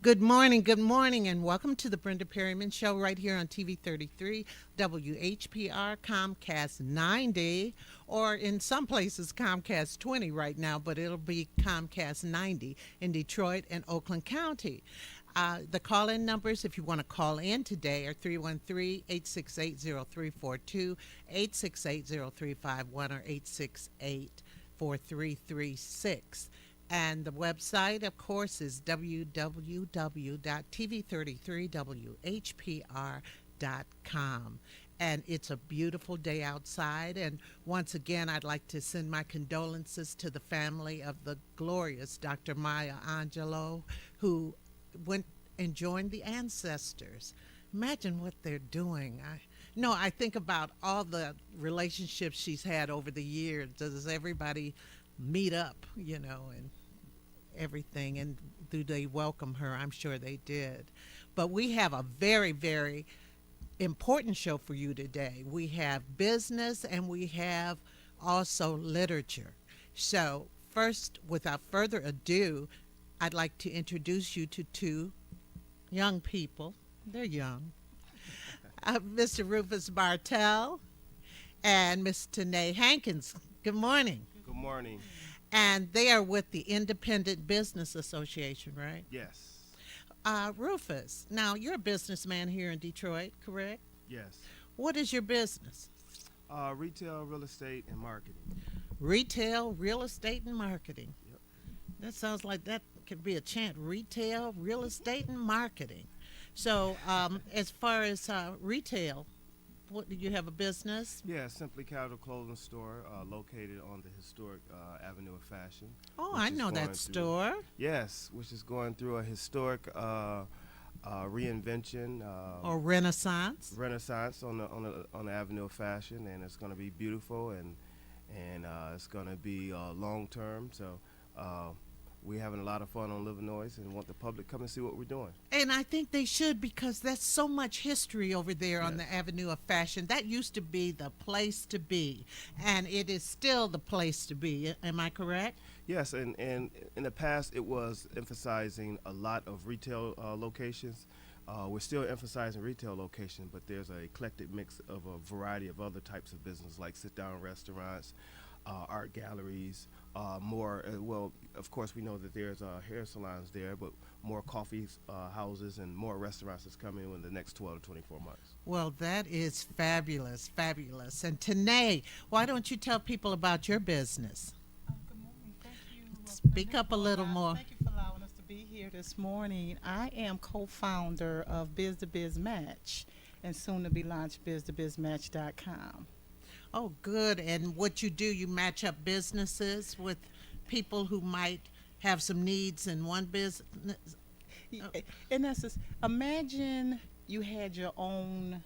good morning, and welcome to the Brenda Perryman Show right here on TV 33, WHPR, Comcast 90, or in some places Comcast 20 right now, but it'll be Comcast 90 in Detroit and Oakland County. The call-in numbers, if you want to call in today, are 313-868-0342, 868-0351, or 868-4336. And the website, of course, is www.tv33whpr.com. And it's a beautiful day outside. And once again, I'd like to send my condolences to the family of the glorious Dr. Maya Angelou, who went and joined the ancestors. Imagine what they're doing. I think about all the relationships she's had over the years. Does everybody meet up, and everything, and do they welcome her? I'm sure they did. But we have a very, very important show for you today. We have business and we have also literature. So first, without further ado, I'd like to introduce you to two young people. They're young. Mr. Rufus Bartell and Miss Tanay Hankins. Good morning. Good morning. And they are with the Independent Business Association, right? Yes. Rufus, now you're a businessman here in Detroit, correct? Yes. What is your business? Retail, real estate, and marketing. Retail, real estate, and marketing. Yep. That sounds like that could be a chant. Retail, real estate, and marketing. So as far as retail, what, do you have a business? Yeah, Simply Capital Clothing Store, located on the historic Avenue of Fashion. Oh, I know that store. Yes, which is going through a historic reinvention or Renaissance. Renaissance on the Avenue of Fashion, and it's going to be beautiful and it's going to be long term. So we're having a lot of fun on Illinois and want the public to come and see what we're doing. And I think they should, because there's so much history over there on Yes. the Avenue of Fashion. That used to be the place to be, and it is still the place to be. Am I correct? Yes, and in the past it was emphasizing a lot of retail locations. We're still emphasizing retail locations, but there's an eclectic mix of a variety of other types of business, like sit-down restaurants, art galleries, more, well, of course we know that there's hair salons there, but more coffee houses and more restaurants that's coming in the next 12 to 24 months. Well, that is fabulous, fabulous. And Tanay, why don't you tell people about your business? Good morning. Thank you. Speak Brenda, up a little more. Thank you for allowing us to be here this morning. I am co-founder of Biz to Biz Match, and soon to be launched biztobizmatch.com. Oh, good. And what you do, you match up businesses with people who might have some needs in one business. In essence, imagine you had your own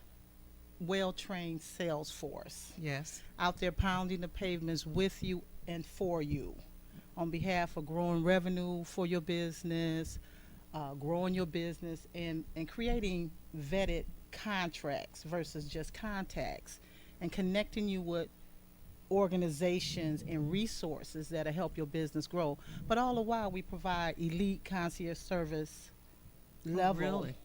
well-trained sales force Yes. out there pounding the pavements with you and for you on behalf of growing revenue for your business, growing your business, and creating vetted contracts versus just contacts, and connecting you with organizations and resources that'll help your business grow. But all the while, we provide elite concierge service level really?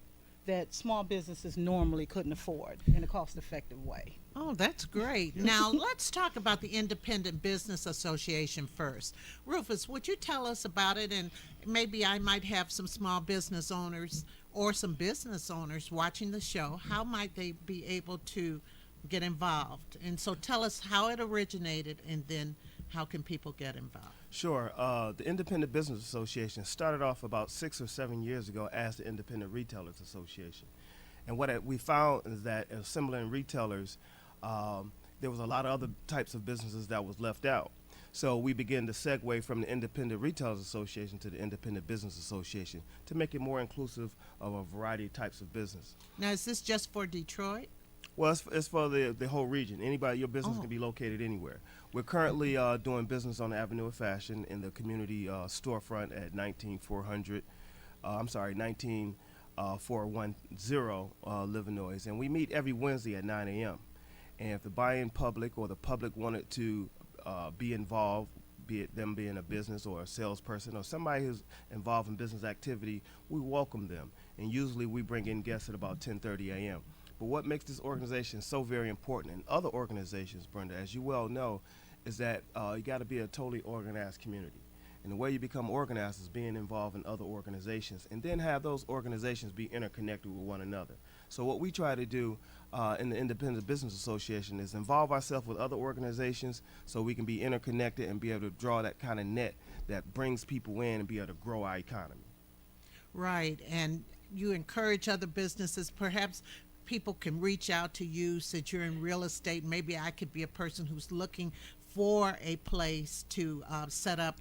that small businesses normally couldn't afford in a cost-effective way. Oh, that's great. Now, let's talk about the Independent Business Association first. Rufus, would you tell us about it? And maybe I might have some small business owners or some business owners watching the show. How might they be able to get involved? And so tell us how it originated, and then how can people get involved? Sure. The Independent Business Association started off about 6 or 7 years ago as the Independent Retailers Association. And what we found is that assembling retailers, there was a lot of other types of businesses that was left out. So we began to segue from the Independent Retailers Association to the Independent Business Association to make it more inclusive of a variety of types of business. Now, is this just for Detroit? Well, it's for the whole region. Anybody, your business Oh. can be located anywhere. We're currently doing business on the Avenue of Fashion in the community storefront at 19410 Illinois, and we meet every Wednesday at 9 a.m. And if the buy-in public or the public wanted to be involved be it them being a business or a salesperson or somebody who's involved in business activity, we welcome them. And usually we bring in guests at about 10:30 a.m. But what makes this organization so very important, and other organizations, Brenda, as you well know, is that you got to be a totally organized community. And the way you become organized is being involved in other organizations, and then have those organizations be interconnected with one another. So what we try to do in the Independent Business Association is involve ourselves with other organizations so we can be interconnected and be able to draw that kind of net that brings people in and be able to grow our economy. Right, and you encourage other businesses. Perhaps people can reach out to you since you're in real estate. Maybe I could be a person who's looking for a place to set up,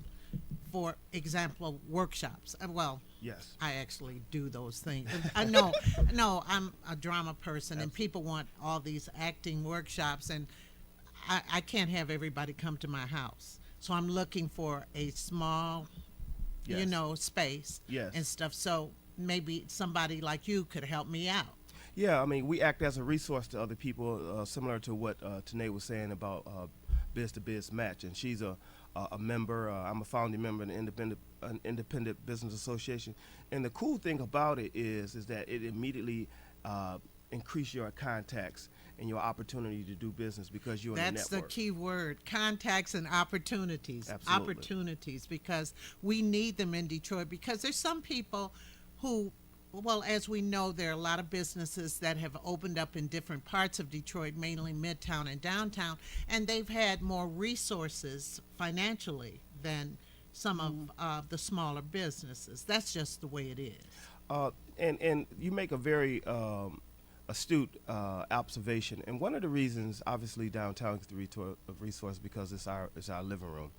for example, workshops. Well, Yes. I actually do those things. I know, no, I'm a drama person, and people want all these acting workshops, and I can't have everybody come to my house. So I'm looking for a small, Yes. space Yes. and stuff. So maybe somebody like you could help me out. Yeah, I mean, we act as a resource to other people, similar to what Tanay was saying about Biz to Biz Match, and she's a member. I'm a founding member of the Independent Business Association, and the cool thing about it is that it immediately increase your contacts and your opportunity to do business because you're in the That's the network. key word: contacts and opportunities. Absolutely. Opportunities, because we need them in Detroit. Because there's some people who, well, as we know, there are a lot of businesses that have opened up in different parts of Detroit, mainly Midtown and downtown, and they've had more resources financially than some of the smaller businesses. That's just the way it is. And you make a very astute observation. And one of the reasons, obviously, downtown is the resource because it's our living room.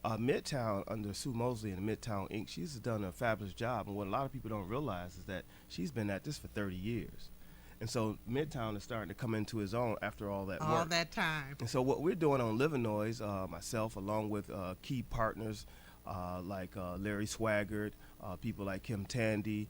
Midtown, under Sue Mosley and Midtown Inc., she's done a fabulous job. And what a lot of people don't realize is that she's been at this for 30 years. And so Midtown is starting to come into his own after all that work. All that time. And so what we're doing on Living Noise, myself, along with key partners like Larry Swaggart, people like Kim Tandy,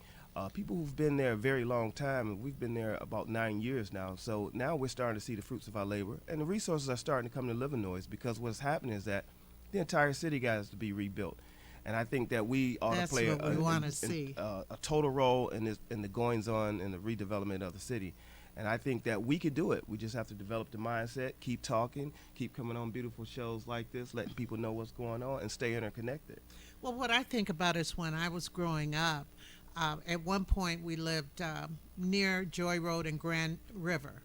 people who've been there a very long time, and we've been there about 9 years now. So now we're starting to see the fruits of our labor, and the resources are starting to come to Living Noise, because what's happening is that the entire city has to be rebuilt. And I think that we ought That's to play what we wanna see. a total role in the goings-on and the redevelopment of the city. And I think that we could do it. We just have to develop the mindset, keep talking, keep coming on beautiful shows like this, letting people know what's going on, and stay interconnected. Well, what I think about is when I was growing up, at one point we lived near Joy Road and Grand River.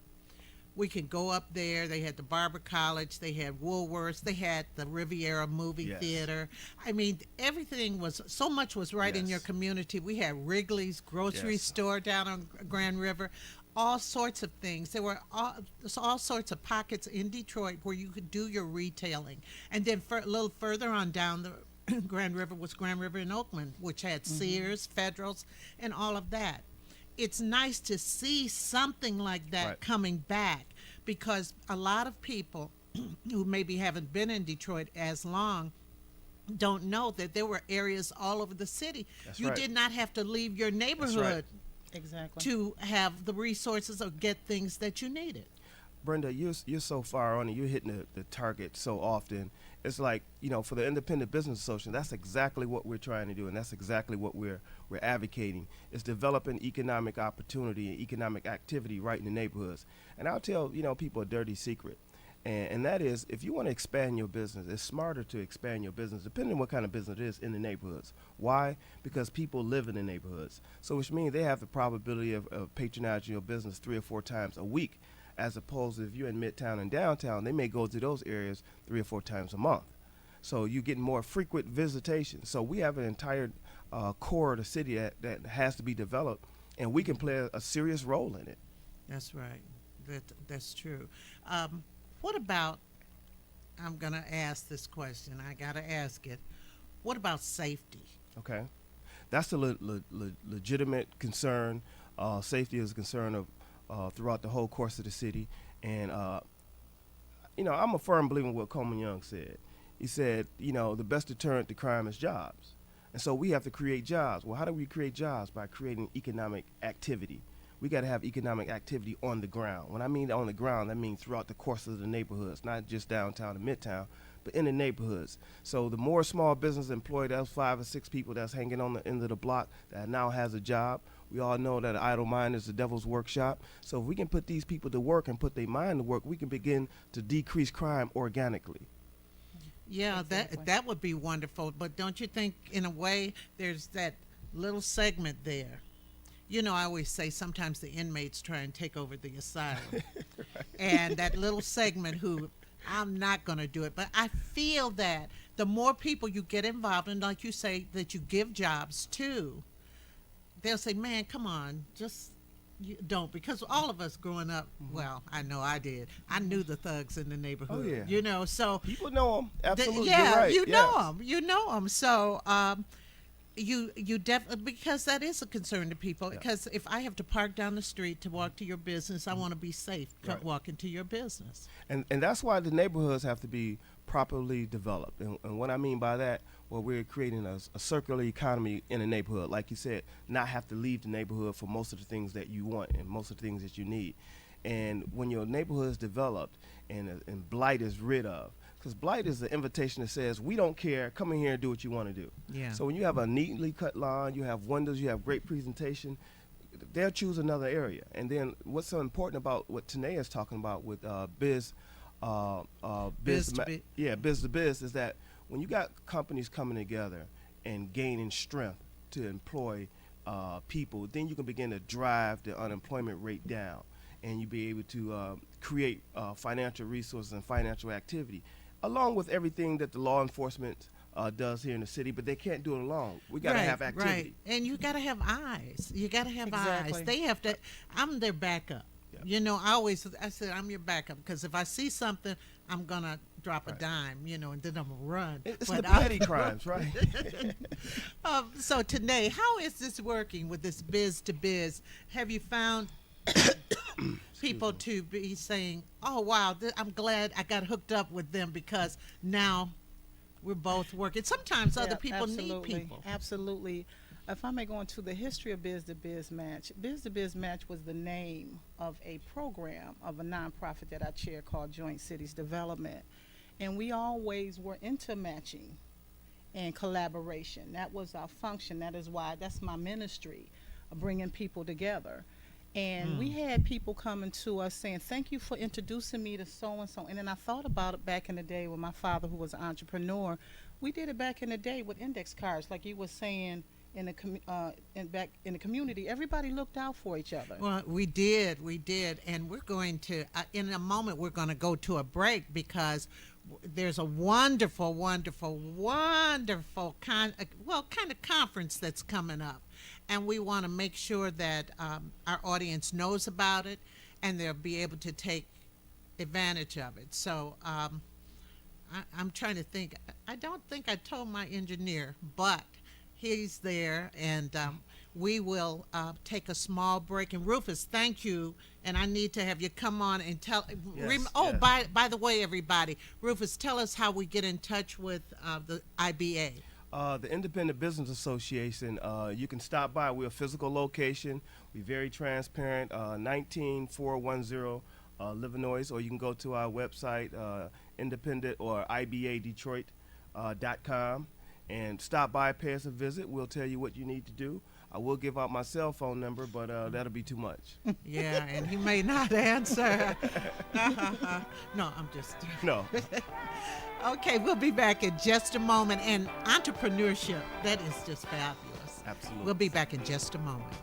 We could go up there. They had the Barber College. They had Woolworths. They had the Riviera movie Yes. theater. I mean, everything was, so much was right in Yes. your community. We had Wrigley's grocery Yes. store down on Grand River. All sorts of things. There were all sorts of pockets in Detroit where you could do your retailing. And then a little further on down the Grand River was Grand River in Oakland, which had Sears, Federals, and all of that. It's nice to see something like that Right. coming back, because a lot of people who maybe haven't been in Detroit as long don't know that there were areas all over the city. That's You right. did not have to leave your right. neighborhood Exactly. to have the resources or get things that you needed. Brenda, you're so far on it. You're hitting the target so often. It's like, for the Independent Business Association, that's exactly what we're trying to do, and that's exactly what we're advocating, is developing economic opportunity and economic activity right in the neighborhoods. And I'll tell, people a dirty secret. And that is, if you want to expand your business, it's smarter to expand your business, depending on what kind of business it is, in the neighborhoods. Why? Because people live in the neighborhoods. So which means they have the probability of patronizing your business 3 or 4 times a week, as opposed to if you're in Midtown and downtown, they may go to those areas 3 or 4 times a month. So you're getting more frequent visitation. So we have an entire core of the city that has to be developed, and we can play a serious role in it. That's right. That's true. What about, I'm going to ask this question. I got to ask it. What about safety? Okay, that's a legitimate concern. Safety is a concern of throughout the whole course of the city, and I'm a firm believer in what Coleman Young said. He said, the best deterrent to crime is jobs, and so we have to create jobs. Well, how do we create jobs? By creating economic activity. We got to have economic activity on the ground. When I mean on the ground, that means throughout the course of the neighborhoods, not just downtown and midtown, but in the neighborhoods. So the more small business employ those 5 or 6 people that's hanging on the end of the block that now has a job. We all know that an idle mind is the devil's workshop. So if we can put these people to work and put their mind to work, we can begin to decrease crime organically. Yeah, Exactly. that would be wonderful. But don't you think, in a way, there's that little segment there? You know, I always say sometimes the inmates try and take over the asylum. And that little segment who, I'm not going to do it. But I feel that the more people you get involved in, like you say, that you give jobs to, they'll say, man, come on, just you don't. Because all of us growing up, well, I know I did. I knew the thugs in the neighborhood. Oh, yeah. You know, so. People know them. Absolutely. Yeah, You're right. you Yes. know them. You know them. So you definitely, because that is a concern to people. Yeah. Because if I have to park down the street to walk to your business, I want to be safe Right. walking to your business. And that's why the neighborhoods have to be properly developed. And what I mean by that, well, we're creating a circular economy in a neighborhood. Like you said, not have to leave the neighborhood for most of the things that you want and most of the things that you need. And when your neighborhood is developed and blight is rid of, because blight is the invitation that says, we don't care, come in here and do what you want to do. Yeah. So when you have a neatly cut lawn, you have windows, you have great presentation, they'll choose another area. And then what's so important about what Tanay is talking about with biz to biz is that when you got companies coming together and gaining strength to employ people, then you can begin to drive the unemployment rate down, and you be able to create financial resources and financial activity, along with everything that the law enforcement does here in the city. But they can't do it alone. We got to have activity. Right, and you got to have eyes. You got to have Exactly. eyes. They have to. I'm their backup. Yeah. You know, I said I'm your backup because if I see something, I'm gonna drop a dime. You know, and then I'm gonna run. It's But the petty crimes, right? So today, how is this working with this biz to biz? Have you found people to be saying, "Oh wow, I'm glad I got hooked up with them because now we're both working." Sometimes other Yeah, people need absolutely, people. Absolutely. If I may go into the history of Biz to Biz Match, Biz to Biz Match was the name of a program of a nonprofit that I chair called Joint Cities Development. And we always were into matching and collaboration. That was our function. That is why, that's my ministry, of bringing people together. And we had people coming to us saying, thank you for introducing me to so-and-so. And then I thought about it back in the day with my father, who was an entrepreneur. We did it back in the day with index cards, like you were saying, back in the community. Everybody looked out for each other. Well, we did, and we're going to, in a moment, we're going to go to a break because there's a wonderful kind of conference that's coming up, and we want to make sure that our audience knows about it, and they'll be able to take advantage of it. So I'm trying to think. I don't think I told my engineer, but he's there, and we will take a small break. And Rufus, thank you, and I need to have you come on and tell. Yes, yes. yes. By the way, everybody, Rufus, tell us how we get in touch with the IBA. The Independent Business Association, you can stop by. We're a physical location. We're very transparent, 19410 Livernois, or you can go to our website, independent or IBAdetroit.com, and stop by, pay us a visit. We'll tell you what you need to do. I will give out my cell phone number, but that'll be too much. Yeah, and he may not answer. No, I'm just. No. Okay, we'll be back in just a moment. And entrepreneurship, that is just fabulous. Absolutely. We'll be back in just a moment.